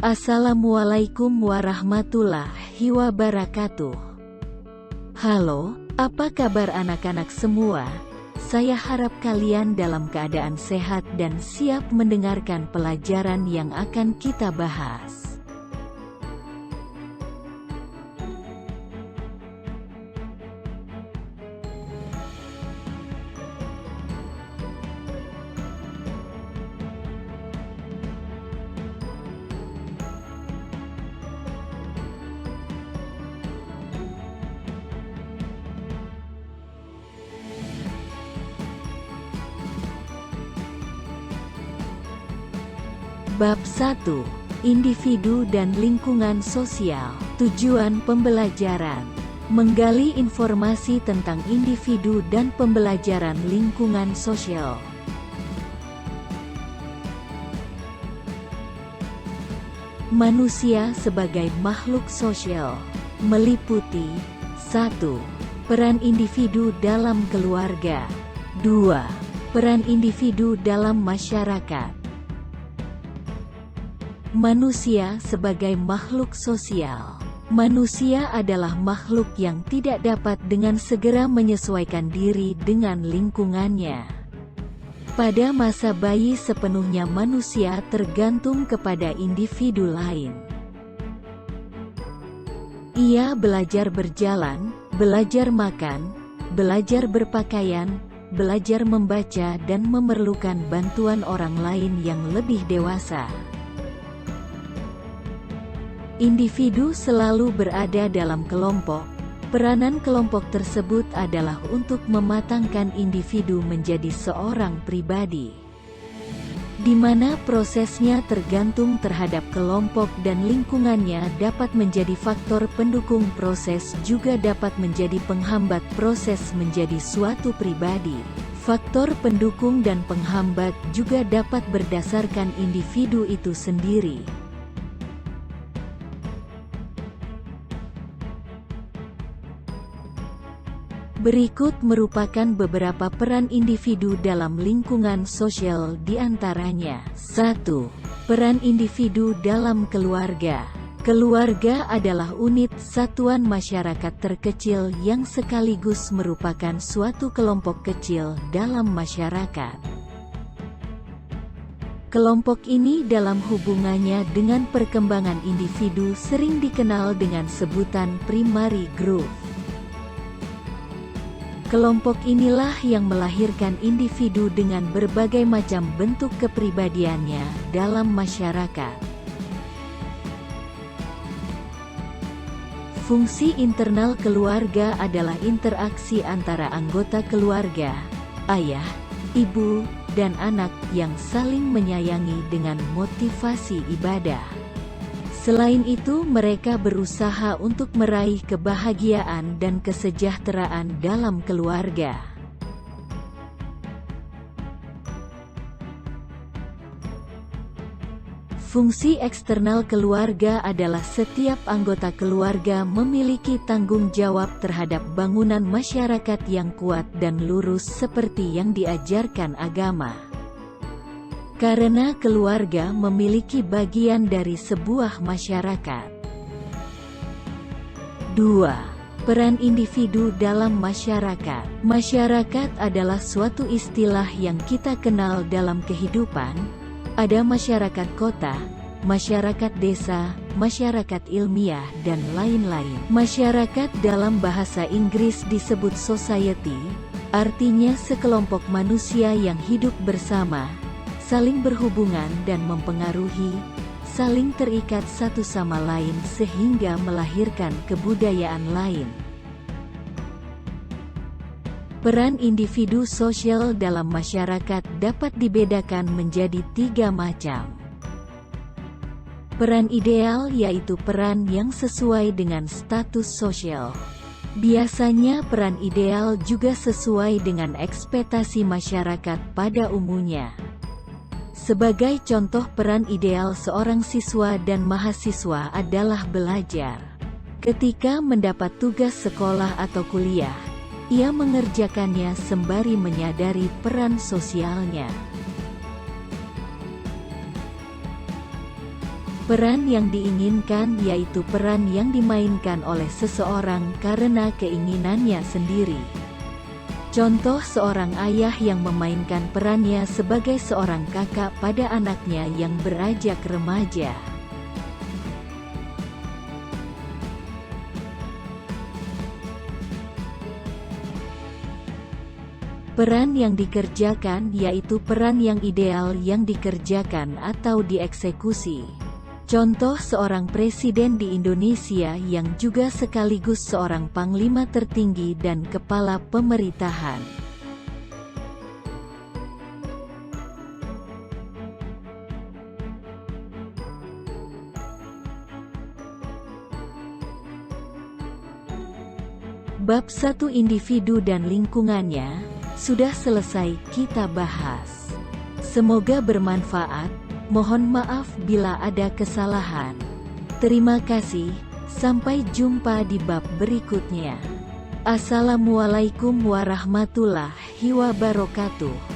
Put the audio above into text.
Assalamualaikum warahmatullahi wabarakatuh. Halo, apa kabar anak-anak semua? Saya harap kalian dalam keadaan sehat dan siap mendengarkan pelajaran yang akan kita bahas. Bab 1. Individu dan lingkungan sosial. Tujuan pembelajaran: menggali informasi tentang individu dan pembelajaran lingkungan sosial. Manusia sebagai makhluk sosial meliputi 1. Peran individu dalam keluarga. 2. Peran individu dalam masyarakat. Manusia sebagai makhluk sosial. Manusia adalah makhluk yang tidak dapat dengan segera menyesuaikan diri dengan lingkungannya. Pada masa bayi sepenuhnya manusia tergantung kepada individu lain. Ia belajar berjalan, belajar makan, belajar berpakaian, belajar membaca dan memerlukan bantuan orang lain yang lebih dewasa. Individu selalu berada dalam kelompok. Peranan kelompok tersebut adalah untuk mematangkan individu menjadi seorang pribadi, di mana prosesnya tergantung terhadap kelompok dan lingkungannya dapat menjadi faktor pendukung proses juga dapat menjadi penghambat proses menjadi suatu pribadi. Faktor pendukung dan penghambat juga dapat berdasarkan individu itu sendiri. Berikut merupakan beberapa peran individu dalam lingkungan sosial di antaranya. 1. Peran individu dalam keluarga. Keluarga adalah unit satuan masyarakat terkecil yang sekaligus merupakan suatu kelompok kecil dalam masyarakat. Kelompok ini dalam hubungannya dengan perkembangan individu sering dikenal dengan sebutan primary group. Kelompok inilah yang melahirkan individu dengan berbagai macam bentuk kepribadiannya dalam masyarakat. Fungsi internal keluarga adalah interaksi antara anggota keluarga, ayah, ibu, dan anak yang saling menyayangi dengan motivasi ibadah. Selain itu, mereka berusaha untuk meraih kebahagiaan dan kesejahteraan dalam keluarga. Fungsi eksternal keluarga adalah setiap anggota keluarga memiliki tanggung jawab terhadap bangunan masyarakat yang kuat dan lurus seperti yang diajarkan agama. Karena keluarga memiliki bagian dari sebuah masyarakat. 2. Peran individu dalam masyarakat. Masyarakat adalah suatu istilah yang kita kenal dalam kehidupan. Ada masyarakat kota, masyarakat desa, masyarakat ilmiah, dan lain-lain. Masyarakat dalam bahasa Inggris disebut society, artinya sekelompok manusia yang hidup bersama, saling berhubungan dan mempengaruhi, saling terikat satu sama lain sehingga melahirkan kebudayaan lain. Peran individu sosial dalam masyarakat dapat dibedakan menjadi 3 macam. Peran ideal yaitu peran yang sesuai dengan status sosial. Biasanya peran ideal juga sesuai dengan ekspektasi masyarakat pada umumnya. Sebagai contoh peran ideal seorang siswa dan mahasiswa adalah belajar. Ketika mendapat tugas sekolah atau kuliah, ia mengerjakannya sembari menyadari peran sosialnya. Peran yang diinginkan yaitu peran yang dimainkan oleh seseorang karena keinginannya sendiri. Contoh seorang ayah yang memainkan perannya sebagai seorang kakak pada anaknya yang beranjak remaja. Peran yang dikerjakan yaitu peran yang ideal yang dikerjakan atau dieksekusi. Contoh seorang presiden di Indonesia yang juga sekaligus seorang panglima tertinggi dan kepala pemerintahan. Bab 1 individu dan lingkungannya sudah selesai kita bahas. Semoga bermanfaat. Mohon maaf bila ada kesalahan. Terima kasih, sampai jumpa di bab berikutnya. Assalamualaikum warahmatullahi wabarakatuh.